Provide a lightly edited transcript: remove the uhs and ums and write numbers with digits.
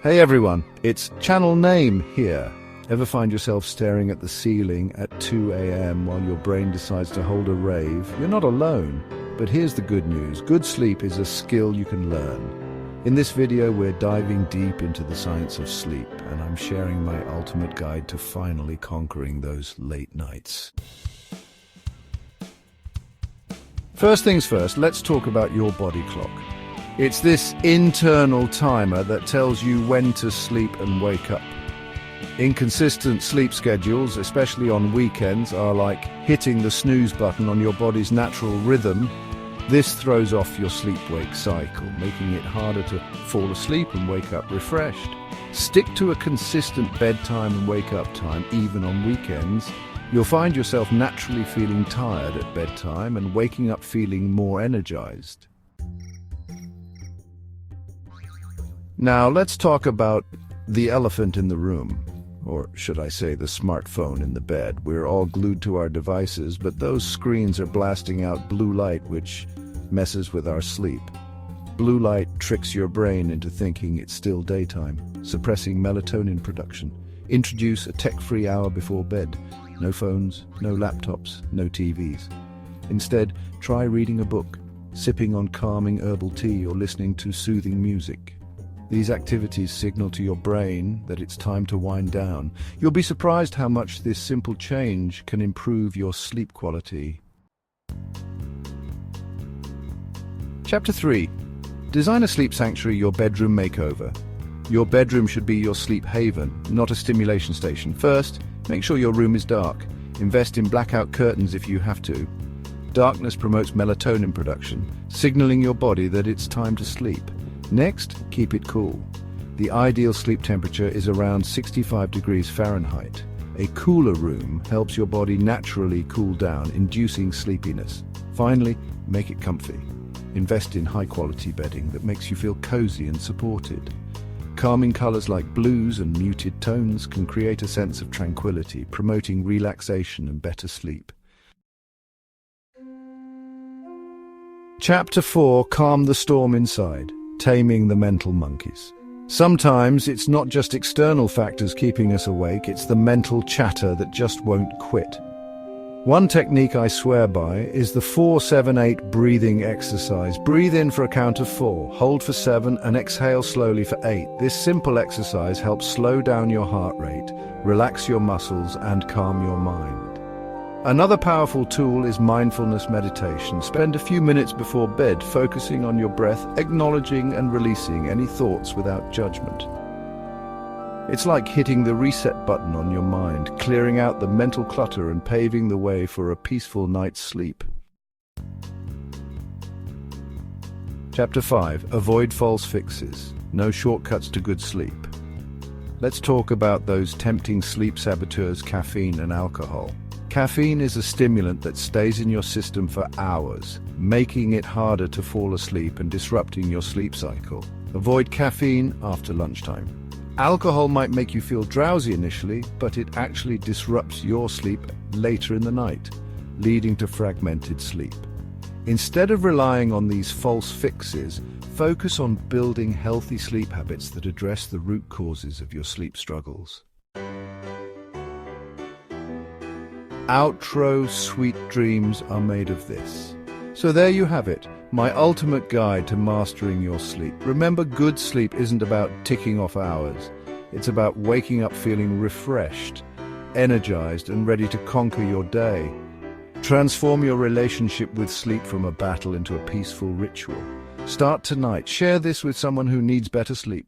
Hey everyone, it's Channel Name here. Ever find yourself staring at the ceiling at 2 a.m. while your brain decides to hold a rave? You're not alone. But here's the good news. Good sleep is a skill you can learn. In this video, we're diving deep into the science of sleep, and I'm sharing my ultimate guide to finally conquering those late nights. First things first, let's talk about your body clock. It's this internal timer that tells you when to sleep and wake up. Inconsistent sleep schedules, especially on weekends, are like hitting the snooze button on your body's natural rhythm. This throws off your sleep-wake cycle, making it harder to fall asleep and wake up refreshed. Stick to a consistent bedtime and wake-up time, even on weekends. You'll find yourself naturally feeling tired at bedtime and waking up feeling more energized. Now let's talk about the elephant in the room, or should I say the smartphone in the bed. We're all glued to our devices, but those screens are blasting out blue light, which messes with our sleep. Blue light tricks your brain into thinking it's still daytime, suppressing melatonin production. Introduce a tech-free hour before bed. No phones, no laptops, no TVs. Instead, try reading a book, sipping on calming herbal tea, or listening to soothing music. These activities signal to your brain that it's time to wind down. You'll be surprised how much this simple change can improve your sleep quality. Chapter 3. Design a sleep sanctuary, your bedroom makeover. Your bedroom should be your sleep haven, not a stimulation station. First, make sure your room is dark. Invest in blackout curtains if you have to. Darkness promotes melatonin production, signaling your body that it's time to sleep. Next, keep it cool. The ideal sleep temperature is around 65 degrees Fahrenheit. A cooler room helps your body naturally cool down, inducing sleepiness. Finally, make it comfy. Invest in high-quality bedding that makes you feel cozy and supported. Calming colors like blues and muted tones can create a sense of tranquility, promoting relaxation and better sleep. Chapter 4. Calm the storm inside. Taming the mental monkeys. Sometimes it's not just external factors keeping us awake, it's the mental chatter that just won't quit. One technique I swear by is the 4-7-8 breathing exercise. Breathe in for a count of 4, hold for 7, and exhale slowly for 8. This simple exercise helps slow down your heart rate, relax your muscles, and calm your mind. Another powerful tool is mindfulness meditation. Spend a few minutes before bed focusing on your breath, acknowledging and releasing any thoughts without judgment. It's like hitting the reset button on your mind, clearing out the mental clutter and paving the way for a peaceful night's sleep. Chapter 5. Avoid false fixes. No shortcuts to good sleep. Let's talk about those tempting sleep saboteurs, caffeine and alcohol. Caffeine is a stimulant that stays in your system for hours, making it harder to fall asleep and disrupting your sleep cycle. Avoid caffeine after lunchtime. Alcohol might make you feel drowsy initially, but it actually disrupts your sleep later in the night, leading to fragmented sleep. Instead of relying on these false fixes, focus on building healthy sleep habits that address the root causes of your sleep struggles. Outro sweet dreams are made of this. So there you have it, my ultimate guide to mastering your sleep. Remember, good sleep isn't about ticking off hours. It's about waking up feeling refreshed, energized, and ready to conquer your day. Transform your relationship with sleep from a battle into a peaceful ritual. Start tonight. Share this with someone who needs better sleep.